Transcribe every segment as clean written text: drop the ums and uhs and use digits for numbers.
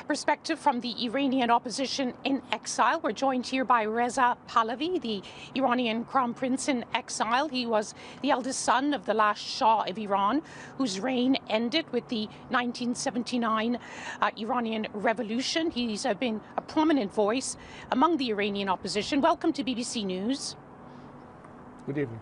perspective from the Iranian opposition in exile. We're joined here by Reza Pahlavi, the Iranian crown prince in exile. He was the eldest son of the last Shah of Iran, whose reign ended with the 1979 Iranian revolution. He's been a prominent voice among the Iranian opposition. Welcome to BBC News. Good evening.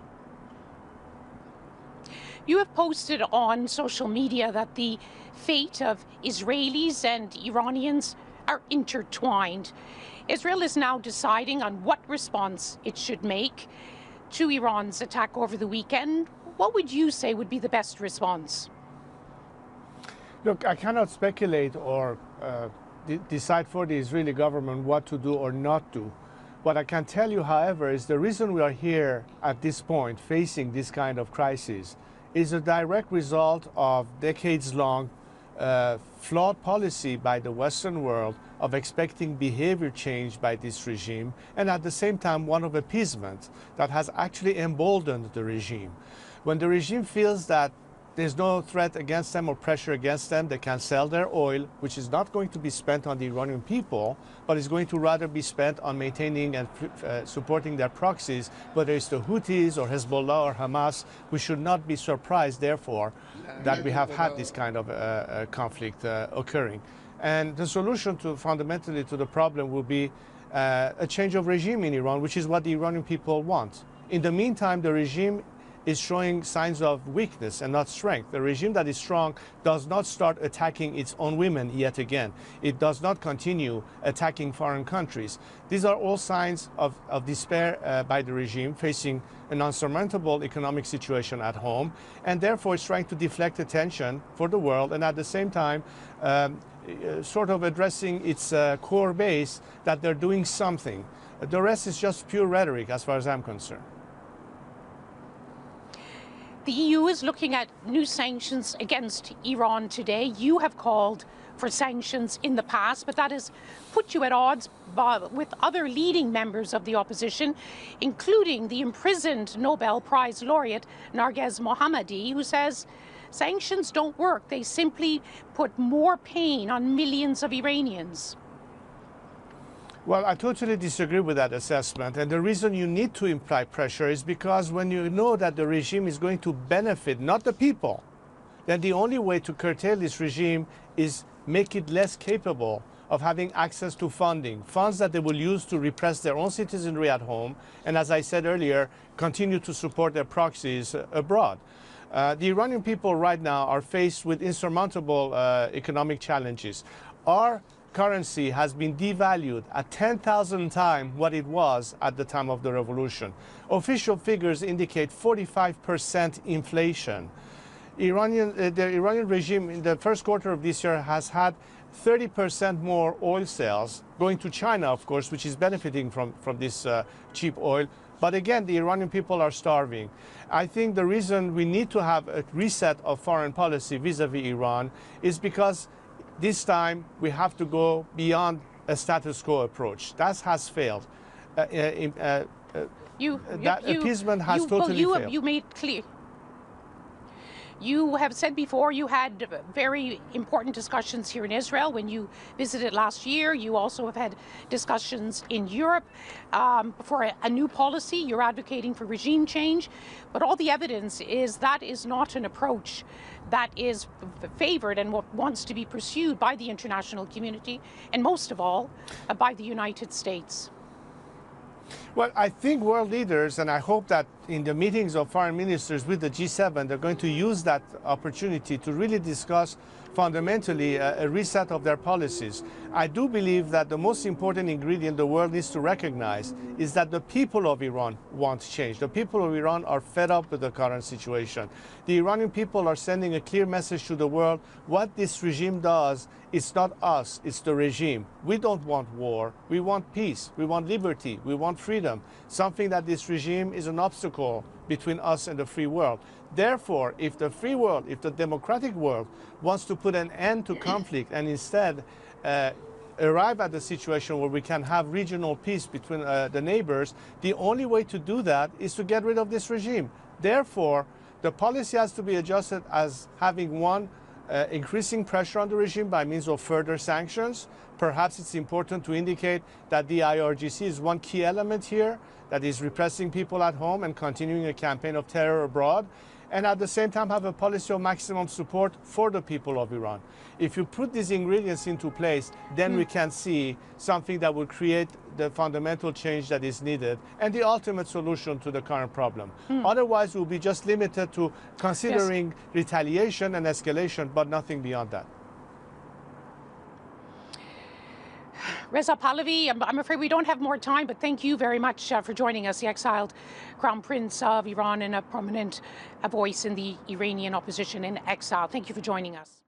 You have posted on social media that the fate of Israelis and Iranians are intertwined. Israel is now deciding on what response it should make to Iran's attack over the weekend. What would you say would be the best response? Look, I cannot speculate or decide for the Israeli government what to do or not do. What I can tell you, however, is the reason we are here at this point facing this kind of crisis is a direct result of decades-long flawed policy by the Western world of expecting behavior change by this regime, and at the same time one of appeasement that has actually emboldened the regime. When the regime feels that there's no threat against them or pressure against them, they can sell their oil, which is not going to be spent on the Iranian people, but is going to rather be spent on maintaining and supporting their proxies, whether it's the Houthis or Hezbollah or Hamas. We should not be surprised, therefore, that we have had this kind of conflict occurring. And the solution fundamentally to the problem will be a change of regime in Iran, which is what the Iranian people want. In the meantime, the regime is showing signs of weakness and not strength. The regime that is strong does not start attacking its own women yet again. It does not continue attacking foreign countries. These are all signs of despair by the regime, facing an unsurmountable economic situation at home, and therefore it's trying to deflect attention for the world, and at the same time sort of addressing its core base that they're doing something. The rest is just pure rhetoric as far as I'm concerned. The EU is looking at new sanctions against Iran today. You have called for sanctions in the past, but that has put you at odds with other leading members of the opposition, including the imprisoned Nobel Prize laureate Narges Mohammadi, who says sanctions don't work. They simply put more pain on millions of Iranians. Well, I totally disagree with that assessment. And the reason you need to apply pressure is because when you know that the regime is going to benefit, not the people, then the only way to curtail this regime is make it less capable of having access to funding, funds that they will use to repress their own citizenry at home, and as I said earlier, continue to support their proxies abroad. The Iranian people right now are faced with insurmountable economic challenges. Our currency has been devalued at 10,000 times what it was at the time of the revolution. Official figures indicate 45% inflation. The Iranian regime in the first quarter of this year has had 30% more oil sales going to China, of course, which is benefiting from this cheap oil. But again, the Iranian people are starving. I think the reason we need to have a reset of foreign policy vis-a-vis Iran is because this time we have to go beyond a status quo approach. That has failed. Appeasement has totally failed. You made clear. You have said before you had very important discussions here in Israel when you visited last year. You also have had discussions in Europe for a new policy. You're advocating for regime change. But all the evidence is that is not an approach that is favored and what wants to be pursued by the international community, and most of all, by the United States. Well, I think world leaders, and I hope that in the meetings of foreign ministers with the G7, they're going to use that opportunity to really discuss fundamentally a reset of their policies. I do believe that the most important ingredient the world needs to recognize is that the people of Iran want change. The people of Iran are fed up with the current situation. The Iranian people are sending a clear message to the world. What this regime does, it's not us, it's the regime. We don't want war. We want peace. We want liberty. We want freedom. Something that this regime is an obstacle between us and the free world. Therefore, if the free world, if the democratic world wants to put an end to conflict and instead arrive at a situation where we can have regional peace between the neighbors, the only way to do that is to get rid of this regime. Therefore, the policy has to be adjusted as having one increasing pressure on the regime by means of further sanctions. Perhaps it's important to indicate that the IRGC is one key element here that is repressing people at home and continuing a campaign of terror abroad, and at the same time have a policy of maximum support for the people of Iran. If you put these ingredients into place, then we can see something that will create the fundamental change that is needed and the ultimate solution to the current problem. Otherwise, we'll be just limited to considering retaliation and escalation, but nothing beyond that. Reza Pahlavi, I'm afraid we don't have more time, but thank you very much for joining us, the exiled Crown Prince of Iran and a prominent voice in the Iranian opposition in exile. Thank you for joining us.